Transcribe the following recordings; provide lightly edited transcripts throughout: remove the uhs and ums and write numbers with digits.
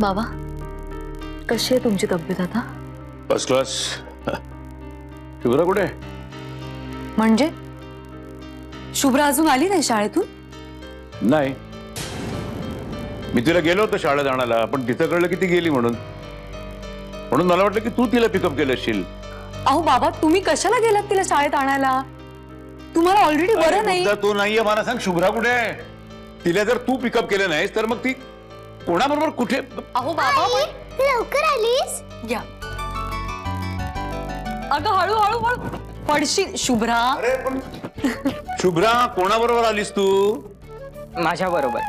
बाबा कशी आहे तुमची तब्येत आता? First class. शुभ्रा कुठे? म्हणजे शुभ्रा अजून आली नाही शाळेतून? नाही, मी तिला गेलो होतो शाळेत आणायला, पण तिथं कळलं की ती गेली म्हणून मला वाटलं की तू तिला पिकअप केलं असशील. अहो बाबा, तुम्ही कशाला गेलात तिला शाळेत आणायला? तुम्हाला ऑलरेडी बरं नाही. तू नाहीये, मला सांग शुभ्रा कुठे आहे? तिला जर तू पिकअप केलं नाहीस तर मग ती कोणाबरोबर कुठे? अहो बाबा, लवकर आलीस? या अगं, हळू हळू हळू पडशील शुभ्रा. अरे पण शुभ्रा, कोणाबरोबर आलीस तू? माझ्या बरोबर.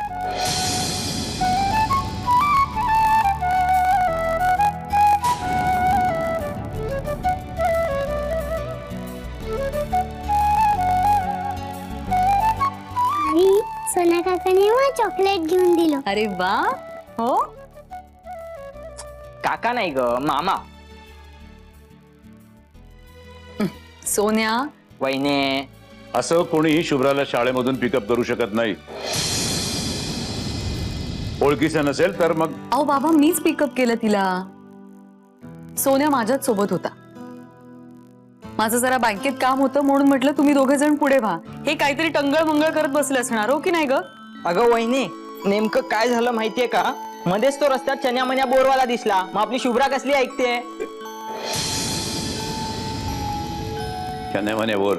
आई, सोना काकाने मला चॉकलेट घेऊन दिलं. अरे वा. हो, काका नाही ग, मामा. सोन्या. वहिने. असं कोणीही शुभ्राला शाळेमधून पिकअप करू शकत नाही. ओळखीचं नसेल तर मग. अहो बाबा, मीच पिकअप केलं तिला. सोन्या माझ्याच सोबत होता. माझं जरा बँकेत काम होतं म्हणून म्हटलं तुम्ही दोघे जण पुढे व्हा. हे काहीतरी टंगळ मंगळ करत बसले असणार, हो की नाही ग? अगं वहिनी, नेमकं काय झालं माहितीये का? मध्येच तो रस्त्यात चन्या मन्या बोरवाला दिसला. मग आपली शुभ्रा कसली ऐकते? म्हणे बोर,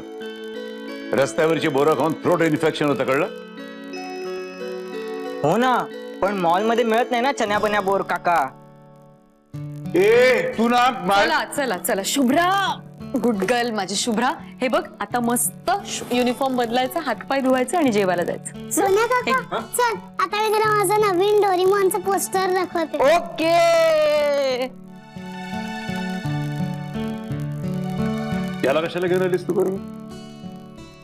रस्त्यावरची बोरं खाऊन थ्रोट इन्फेक्शन होतं, कळलं? हो ना, पण मॉल मध्ये मिळत नाही ना चन्या मन्या बोर काका. ए तू ना चला चला चला शुभ्रा, गुड गर्ल माझी शुभ्रा. हे बघ, आता मस्त युनिफॉर्म बदलायचा, हातपाय धुवायचे आणि जेवायला जायचं. सोना काका, चल आता मी तुला माझा नवीन डोरेमॉनचा पोस्टर दाखवते. ओके. याला कशाला घेऊन आलीस तू? बरोबर,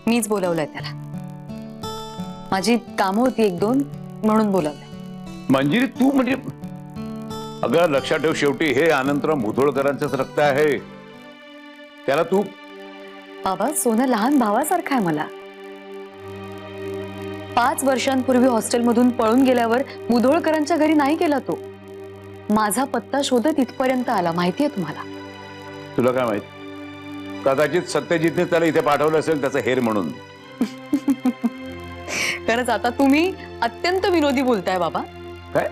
मीच बोलवलंय त्याला. माझी कामं होती एक दोन म्हणून बोलवलंय. मंजिरी तू म्हणजे, अगं लक्षात ठेव, शेवटी हे अनंतराव मुधोळकरांचंच रक्त आहे. त्याला तू. बाबा, सोनं लहान भावासारखा आहे मला. 5 वर्षांपूर्वी हॉस्टेलमधून पळून गेल्यावर मुधोळकरांच्या घरी नाही गेला तो. माझा पत्ता शोधत इथपर्यंत आला. माहितीये तुम्हाला? तुला काय माहित? कदाचित सत्यजितने त्याला इथे पाठवलं असेल त्याचं हेर म्हणून. खरंच आता तुम्ही अत्यंत विनोदी बोलताय बाबा. काय?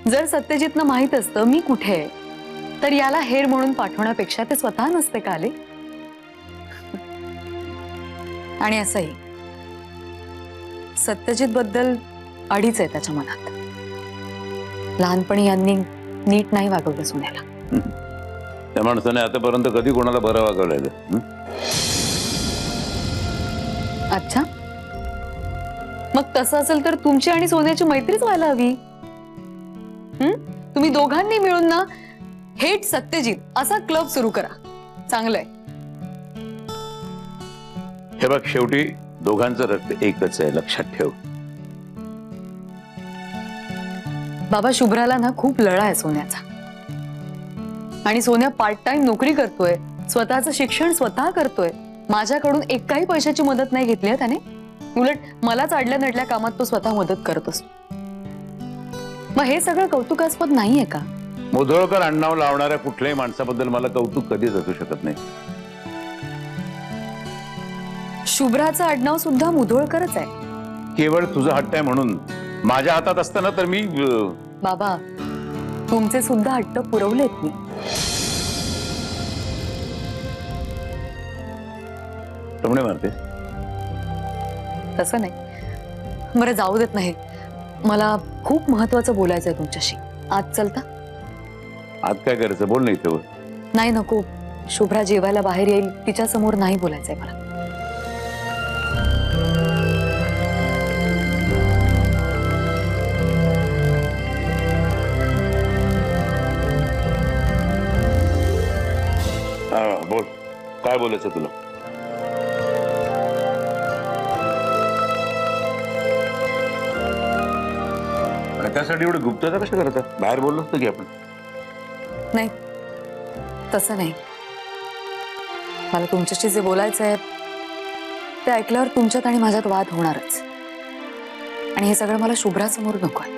जर सत्यजितनं माहित असतं मी कुठे आहे, तर याला हेर म्हणून पाठवण्यापेक्षा ते स्वतः नसते का आले? आणि असंही सत्यजित बद्दल अडीच आहे त्याच्या मनात. लहानपणी यांनी नीट नाही वागवलं सोन्याला. त्या माणसाने आतापर्यंत कधी कोणाला बरं वागवलेलं? अच्छा, मग तसं असेल तर तुमची आणि सोन्याची मैत्रीच व्हायला हवी. तुम्ही दोघांनी मिळून ना हेट सत्यजित असा क्लब सुरू करा. चांगलंय. हे बघ, शेवटी दोघांचं रक्त एकच आहे, लक्षात ठेव. बाबा, शुभ्राला ना खूप लळा आहे सोन्याचा. आणि सोन्या पार्ट टाइम नोकरी करतोय, स्वतःचं शिक्षण स्वतः करतोय. माझ्याकडून एकाही पैशाची मदत नाही घेतली आहे त्याने. उलट मलाच अडल्या नडल्या कामात तो स्वतः मदत करत असतो. मग हे सगळं कौतुकास्पद नाहीये का? मुधोळकर अण्णाव लावणाऱ्या कुठल्याही माणसाबद्दल मला कौतुक कधीच असू शकत नाही. शुभ्राचं आडनाव सुद्धा मुधोळकरच आहे. केवळ तुझा हट्ट आहे म्हणून. माझ्या हातात असताना तर मी. बाबा, तुमचे सुद्धा हट्ट पुरवलेत मी. टमणे मारते. तसं नाही. बरं, जाऊ देत नाही. मला खूप महत्वाचं बोलायचंय तुमच्याशी. आज चलता? आज काय करायचं? बोल नाही तेव्हा. नाही, नको. शुभ्रा जेवायला बाहेर येईल, तिच्या समोर नाही बोलायचंय मला. बोल, काय बोलायचं तुला? त्यासाठी एवढं गुप्तता कशा करता? बाहेर बोललो असतो की आपण. नाही, तसं नाही. मला तुमच्याशी जे बोलायचं आहे ते ऐकल्यावर तुमच्यात आणि माझ्यात वाद होणारच, आणि हे सगळं मला शुभ्रासमोर नको आहे.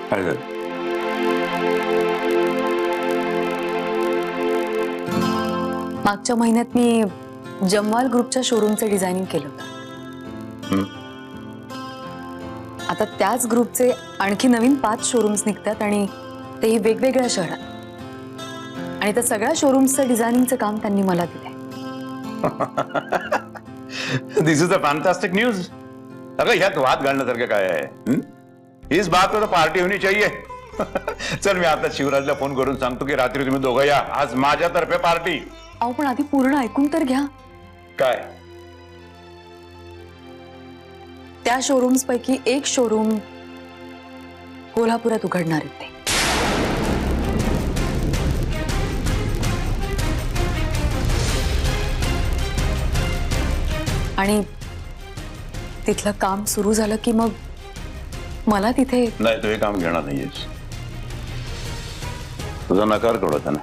काय झालं? मागच्या महिन्यात मी जमवाल ग्रुपच्या शोरूमचे डिझायनिंग केलं होतं. आता त्याच ग्रुपचे आणखी नवीन 5 शोरूम्स निघतात, आणि तेही वेगवेगळ्या शहरात. आणि त्या सगळ्या शोरूम्सचं डिझायनिंगचं काम त्यांनी मला दिलंय. दिस इज अ फॅन्टास्टिक न्यूज. अगं ह्यात वाद घालण्यासारखं काय आहे? इस बात पर पार्टी होनी चाहिए. चल मी आता शिवराजला फोन करून सांगतो की रात्री तुम्ही दोघं या, आज माझ्यातर्फे पार्टी. अहो पण आधी पूर्ण ऐकून तर घ्या. काय? त्या शोरूम्स पैकी एक शोरूम कोल्हापुरात उघडणार आहे ते. आणि तिथलं काम सुरू झालं की मग मला तिथे नाही, तू हे काम घेणार नाहीयेस. तुझा नकार कळवता ना.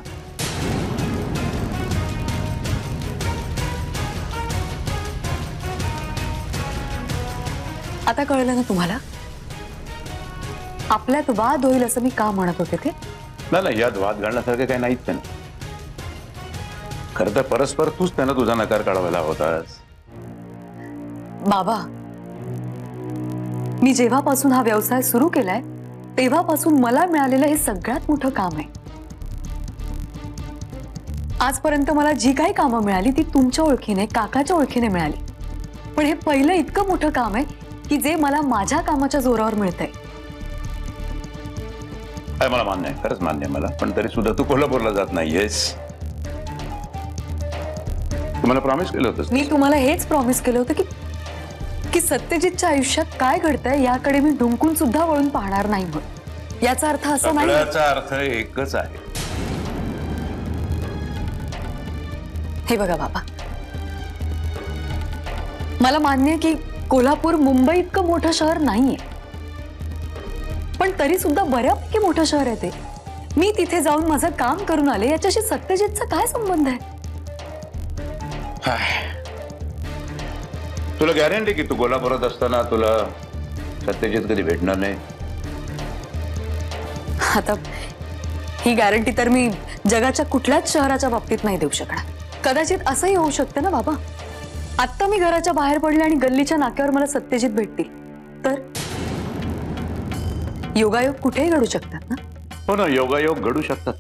आता कळलं ना तुम्हाला? आपल्यात वाद होईल असं मी का म्हणत होते ते? नाही, यात वाद घालण्यासारखं काही नाहीच त्यानं. खरं तर परस्पर तूच त्यानं तुझा नकार काढवायला होतास. बाबा, मी जेव्हापासून हा व्यवसाय सुरू केलाय तेव्हापासून मला मिळालेलं हे सगळ्यात मोठं काम आहे. आजपर्यंत मला जी काही कामं मिळाली ती तुमच्या ओळखीने, काकाच्या ओळखीने मिळाली. पण हे पहिलं इतकं मोठं काम आहे की जे मला माझ्या कामाच्या जोरावर मिळतंय. मला मान्य आहे, खरंच मान्य आहे मला. पण तरी सुद्धा तू कोल्हापूरला जात नाहीयेस. तुम्हाला प्रॉमिस केलं होतं. मी तुम्हाला हेच प्रॉमिस केलं होतं की सत्यजितच्या आयुष्यात काय घडतंय याकडे मी ढुंकून सुद्धा वळून पाहणार नाही. म्हणून याचा अर्थ असा नाही. सगळ्याचा अर्थ एकच आहे. हे बघा बाबा, मला मान्य आहे की कोल्हापूर मुंबई इतकं मोठं शहर नाहीये, पण तरी सुद्धा बऱ्यापैकी मोठं शहर आहे ते. मी तिथे जाऊन माझं काम करून आले, याच्याशी सत्यजितचा काय संबंध आहे? तुला गॅरंटी की तू कोल्हापुरात असताना तुला सत्यजित कधी भेटणार नाही? आता ही गॅरंटी तर मी जगाच्या कुठल्याच शहराच्या बाबतीत नाही देऊ शकणार. कदाचित असंही होऊ शकतं ना बाबा, आता मी घराच्या बाहेर पडले आणि गल्लीच्या नाक्यावर मला सत्यजित भेटतील तर योगायोग कुठेही घडू शकतात ना. हो ना, योगायोग घडू शकतात.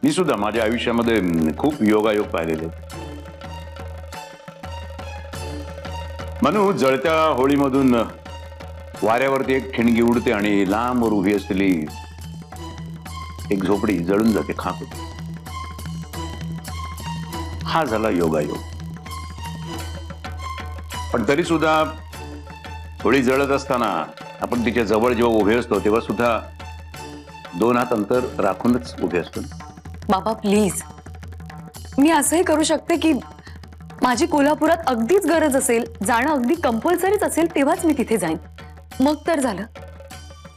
मी सुद्धा माझ्या आयुष्यामध्ये खूप योगायोग पाहिलेले. मनू, जळत्या होळीमधून वाऱ्यावरती एक ठिणगी उडते आणि लांबवर उभी असलेली एक झोपडी जळून जाते, खाक होते. हा झाला योगायोग. पण तरी सुद्धा होळी जळत असताना आपण तिच्या जवळ जेव्हा उभे असतो तेव्हा सुद्धा 2 हात अंतर राखूनच उभे असतो. बाबा प्लीज, मी असंही करू शकते की माझी कोल्हापुरात अगदीच गरज असेल, जाणं अगदी कंपल्सरीच असेल तेव्हाच मी तिथे जाईन. मग तर झालं.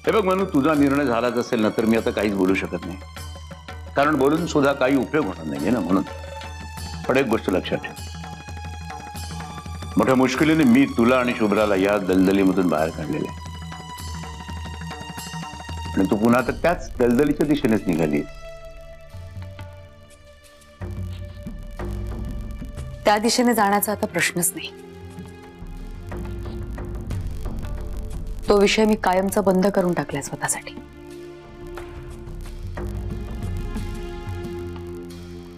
हे बघ मनू, तुझा निर्णय झालाच असेल ना तर मी आता काहीच बोलू शकत नाही, कारण बोलून सुद्धा काही उपयोग होणार नाहीये ना. म्हणून पण एक गोष्ट लक्षात ठेव, मोठ्या मुश्किलीने मी तुला आणि शुभ्राला या दलदलीमधून बाहेर काढलेले आहे. आणि तू पुन्हा तर त्याच दलदलीच्या दिशेनेच निघाली. त्या दिशेने जाण्याचा आता प्रश्नच नाही. तो विषय मी कायमचा बंद करून टाकलाय स्वतःसाठी.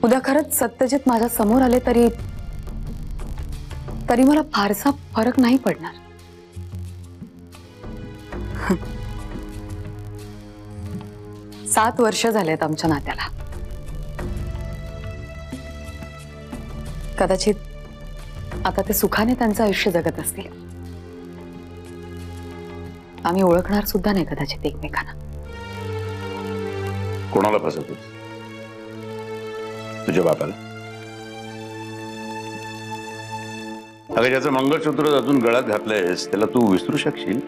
उद्या खरंच सत्यजित माझ्या समोर आले तरी मला फारसा फरक नाही पडणार. 7 वर्ष झालेत आमच्या नात्याला. कदाचित आता ते सुखाने त्यांचं आयुष्य जगत असतील. आम्ही ओळखणार सुद्धा नाही कदाचित एकमेकांना. कोणाला फसवतो? तुझ्या बापाला? अगं ज्याचं मंगळसूत्र अजून गळ्यात घातलंयस त्याला तू विसरू शकशील?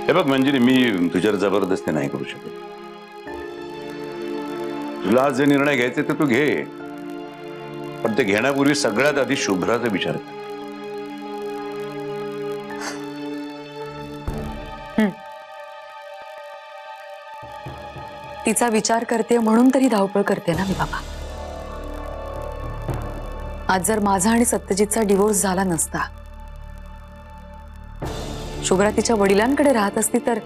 हे बघ मंजिरी, मी तुझ्यावर जबरदस्ती नाही करू शकत. तुला जे निर्णय घ्यायचे ते तू घे, पण ते घेण्यापूर्वी सगळ्यात आधी शुभ्राचा विचार कर. तिचा विचार करते म्हणून तरी धावपळ करते ना मी बाबा. आज जर माझा आणि सत्यजितचा डिवोर्स झाला नसता, शुभ्रा तिच्या वडिलांकडे राहत असती तर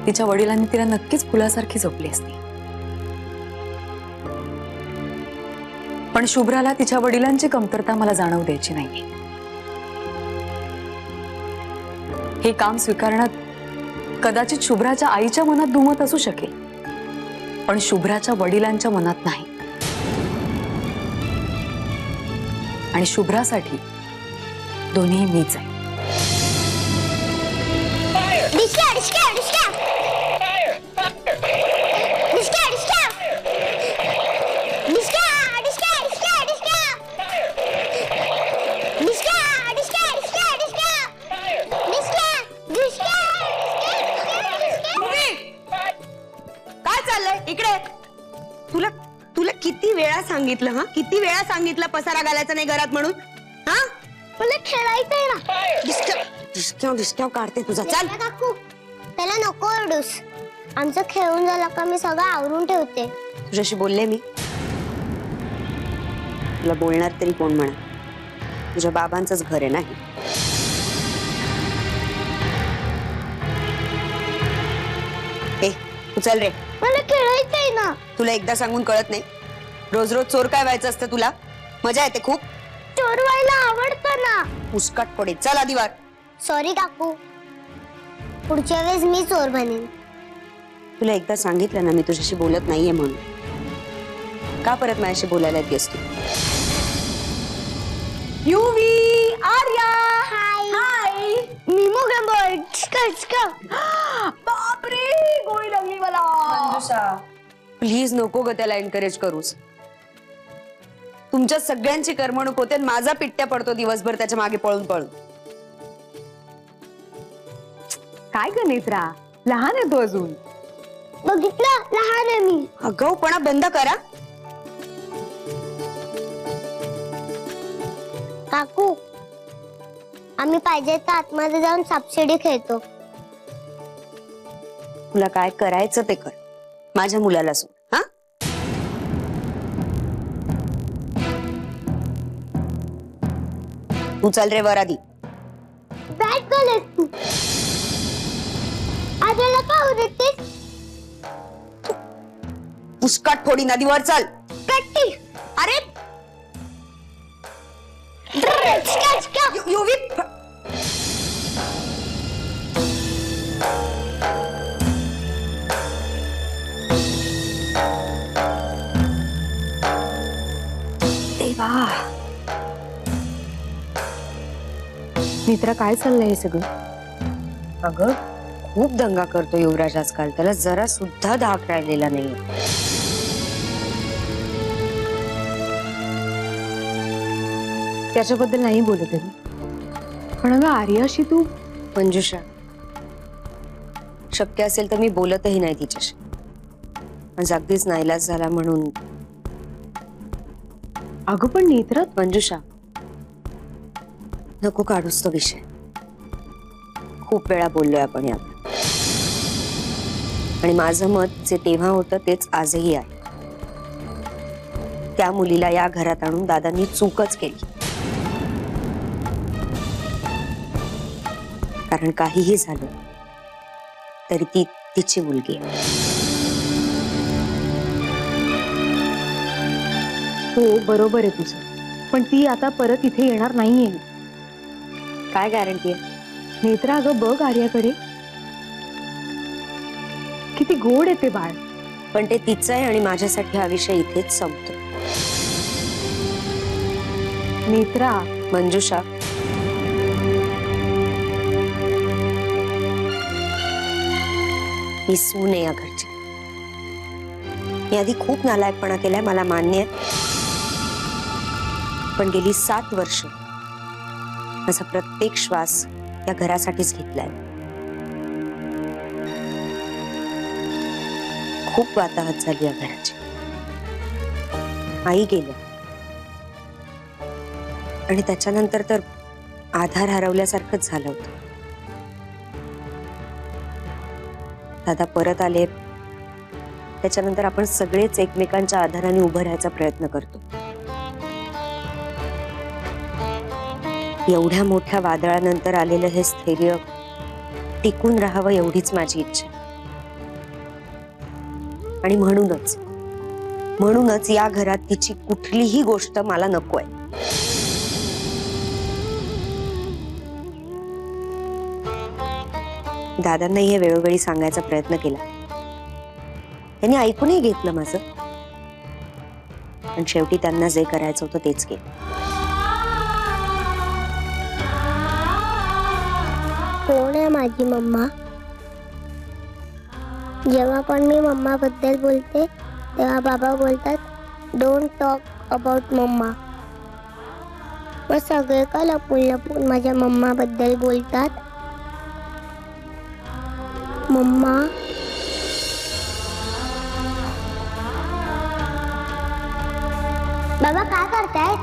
तिच्या वडिलांनी तिला नक्कीच फुलासारखी जपली असती. पण शुभ्राला तिच्या वडिलांची कमतरता मला जाणवू द्यायची नाहीये. हे काम स्वीकारण्यात कदाचित शुभ्राच्या आईच्या मनात दुमत असू शकेल, पण शुभ्राच्या वडिलांच्या मनात नाही. आणि शुभ्रासाठी दोन्ही मीच आहे. डिस्का डिस्का डिस्का डिस्का डिस्का डिस्का डिस्का डिस्का डिस्का डिस्का डिस्का डिस्का डिस्का डिस्का काय चाललंय इकडे? तुला तुला किती वेळा सांगितलं, हा किती वेळा सांगितलं पसारा घालायचा नाही घरात म्हणून? हा मला खेळायचंय ना. डिस्काव काढते तुझा. चल काकू त्याला नको ओरडूस. आमचं खेळून झालं का मी सगळं आवरून ठेवते. तुझ्याशी बोलले मी. तुला बोलणार तरी कोण म्हणा, तुझ्या बाबांचंच घर आहे नाही. ए तू चल रे. मला खेळायचंय ना. तुला एकदा सांगून कळत नाही? रोज रोज चोर काय व्हायचं असतं तुला? मजा येते खूप. चोर व्हायला आवडतं ना. मुस्काट पडे. चल आधी वार. सॉरी काकू, पुढच्या वेळेस मी चोर बनेन. तुला एकदा सांगितलं ना मी तुझ्याशी बोलत नाहीये म्हणून. का परत माझ्याशी बोलायला येतेस तू? युवी, आर्या, हाय मी मोगंबर. बापरे, गोळी लागली मला. प्लीज नको ग त्याला एनकरेज करूस. तुमच्या सगळ्यांची करमणूक होते, माझा पिट्ट्या पडतो दिवसभर त्याच्या मागे पळून पळून. काय ग नेत्रा, लहान आहे तो अजून. बघितलं, लहान आहे मी. आगाऊपणा बंद करा. काकू आम्ही पाहिजे तर आतमध्ये जाऊन सापशिडी खेळतो. तुला काय करायचं ते कर, माझ्या मुलाला सोड. हा तू चल रे वर आधी. बॅट बॉल तू आजला का उरतेस? मुस्काट फोडी. नदीवर चल. प्रॅक्टिस. अरे युवी देवा. नेत्रा काय चाललंय हे सगळं? अगं खूप दंगा करतो युवराज आजकाल. त्याला जरा सुद्धा धाक राहिलेला नाही. त्याच्याबद्दल नाही बोलत आहे, पण अगं आर्याशी तू. मंजुषा, शक्य असेल तर मी बोलतही नाही तिच्याशी. आज अगदीच नाईलाज झाला म्हणून. अगं पण नेत्रा, मंजुषा नको काढूस तो विषय. खूप वेळा बोललोय आपण यावर, आणि माझं मत जे तेव्हा होतं तेच आजही आहे. त्या मुलीला या घरात आणून दादांनी चूकच केली. कारण काहीही झालं तरी ती तिची मुलगी आहे. हो बरोबर आहे तुझं, पण ती आता परत इथे येणार नाहीये. काय गॅरंटी आहे? नेत्रा अगं बघ आर्याकडे, किती गोड आहे ते बाळ. पण ते तिचं आहे आणि माझ्यासाठी हा विषय इथेच संपतो. नेत्रा, मंजुषा, मी सून आहे या घरची. मी आधी खूप नालायकपणा केलाय, मला मान्य आहे. पण गेली 7 वर्ष माझा प्रत्येक श्वास या घरासाठीच घेतलाय. खूप वाताहत झाली या घराची. आई गेल्या आणि त्याच्यानंतर तर आधार हरवल्यासारखंच झालं होतं. दादा परत आले त्याच्यानंतर आपण सगळेच एकमेकांच्या आधाराने उभं राहायचा प्रयत्न करतो. एवढ्या मोठ्या वादळानंतर आलेलं हे स्थैर्य टिकून राहावं एवढीच माझी इच्छा. आणि म्हणूनच या घरात तिची कुठलीही गोष्ट मला नकोय. दादांनाही हे वेळोवेळी सांगायचा प्रयत्न केला. त्यांनी ऐकूनही घेतलं माझं. पण शेवटी त्यांना जे करायचं होतं तेच केलं. कोण आहे माझी मम्मा? जेव्हा पण मी मम्मा बद्दल बोलते तेव्हा बाबा बोलतात डोंट टॉक अबाउट मम्मा. मग सगळे का लपून लपून माझ्या मम्मा बद्दल बोलतात? मम्मा बाबा काय करतायत?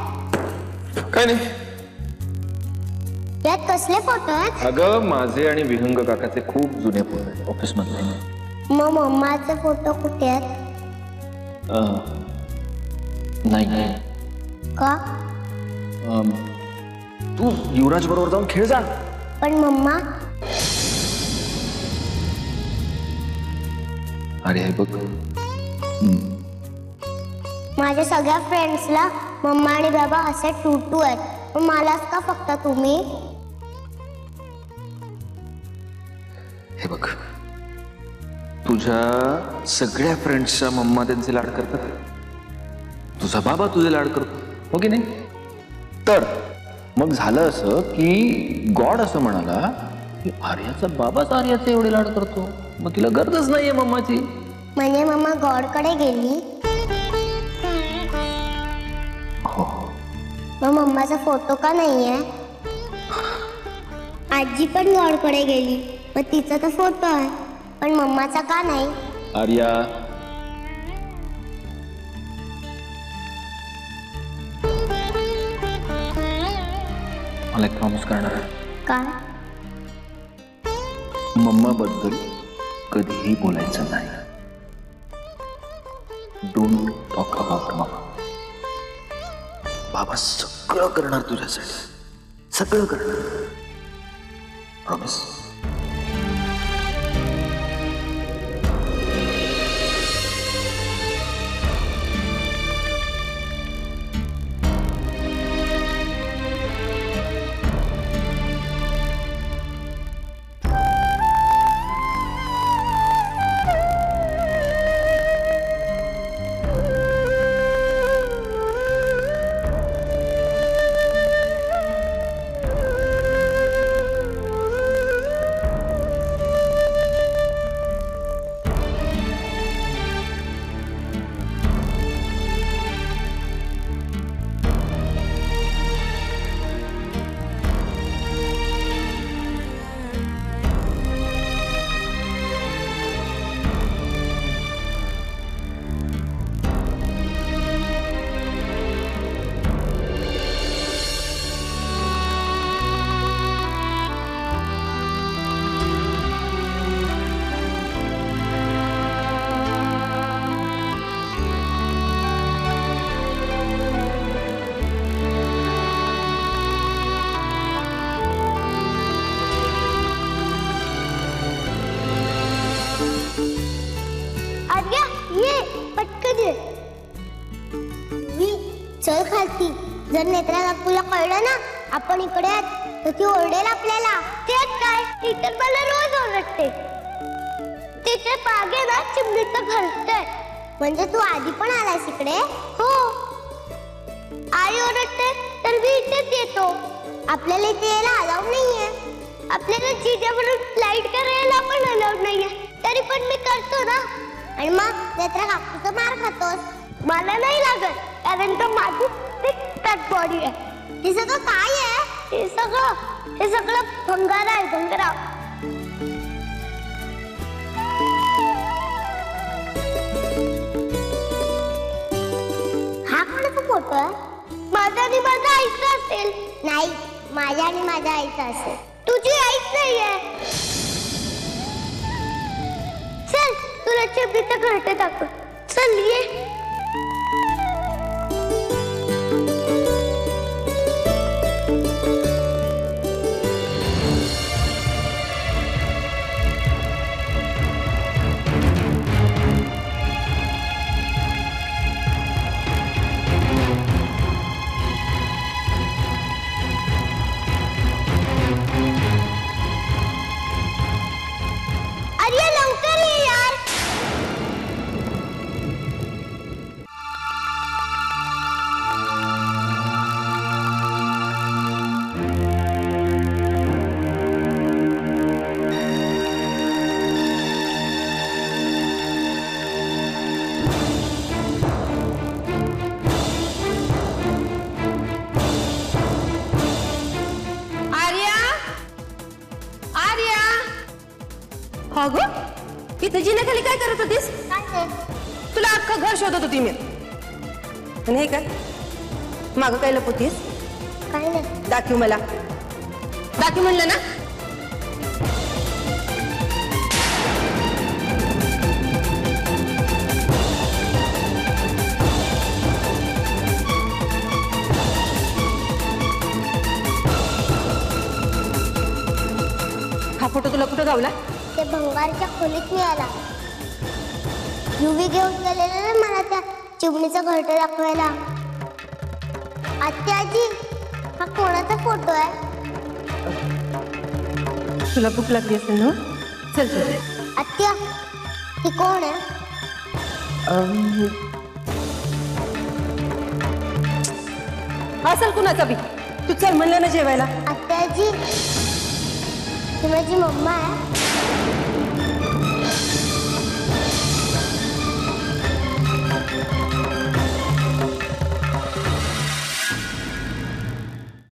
काय नाही. यात कसले फोटो आहेत? अगं माझे आणि विहंग काकाचे खूप जुने फोटो आहेत ऑफिस मधले. मग मम्माचे फोटो कुठे आहेत? नाही का? तू युवराज बरोबर जाऊन खेळ जा. पण मम्मा अरे हे बघ माझ्या सगळ्या फ्रेंड्सला मम्मा आणि बाबा असे टूटू आहेत, पण मलाच का फक्त तुम्ही? हे बघ तुझ्या सगळ्या फ्रेंड्सच्या मम्मा त्यांचे लाड करतात. तुझा बाबा तुझे लाड करतो हो की नाही? तर मग झालं असं की गॉड असं म्हणाला की आर्याचा बाबाच आर्याचे एवढे लाड करतो, मग तिला गरजच नाहीये मम्माची. म्हणजे मम्मा गॉडकडे गेली. हो मग मम्माचा फोटो का नाहीये? आजी पण गॉडकडे गेली, मग तिचा तर फोटो आहे, पण मम्माचा का नाही? आर्या मला एक प्रॉमिस करणार आहे. काय? मम्मा बद्दल कधीही बोलायचं नाही. Don't talk about mamma. बाबा सगळं करणार तुझ्यासाठी, सगळं करणार. प्रॉमिस. आर्या ये पटकन ये. चल खालती. जर नेत्रा काकूला कळलं ना आपण इकडे आहेत तर ती ओरडेल आपल्याला. तेच काय, ती तर मला रोज ओरडते. तिथे पागे ना चिमणीचं घरचंय. म्हणजे तू आधी पण आलास इकडे? हो. आई ओरडते तर मी इथेच येतो. आपल्याला इथे यायला अलाउड नाहीये. आपल्याला जिजाबरोबर फ्लाईट करायला पण अलाउड नाहीये, तरी पण मी करतो ना. आणि मग नेत्रा काकूचा मार खातोस. मला नाही लागत, कारण तो माझी टिकटॅक बॉडी आहे. हे सगळं काय आहे? हे सगळं भंगार आहे, भंगारा. हा फोटो आहे? माझा आणि माझ्या आईचा असेल. नाही, माझ्या आणि माझ्या आईचा असेल. तुझी आईच नाहीये. चल तुला चिमणीचं घरटे दाखव. चल ये. अरे लवकर ये यार. आर्या आर्या हा गो इथे जिन्याखाली काय करत होतीस? तुला अख्खं घर शोधत होती मी. आणि हे काय मागं काय लपवतीस? काय नाही. दाखव मला. दाखव म्हणलं ना. हा फोटो तुला कुठं गावला? ते भंगारच्या खोलीत मिळाला. युवी घेऊन गेलेला ना मला त्या चिमणीचं घरटं दाखवायला. आजी हा कोणाचा फोटो आहे? तुला भूक लागली असेल ना. चल चल. आत्या ही कोण आहे? असेल कुणाचा बी. तू चल म्हणलं ना जेवायला. आत्याजी ही माझी मम्मा आहे.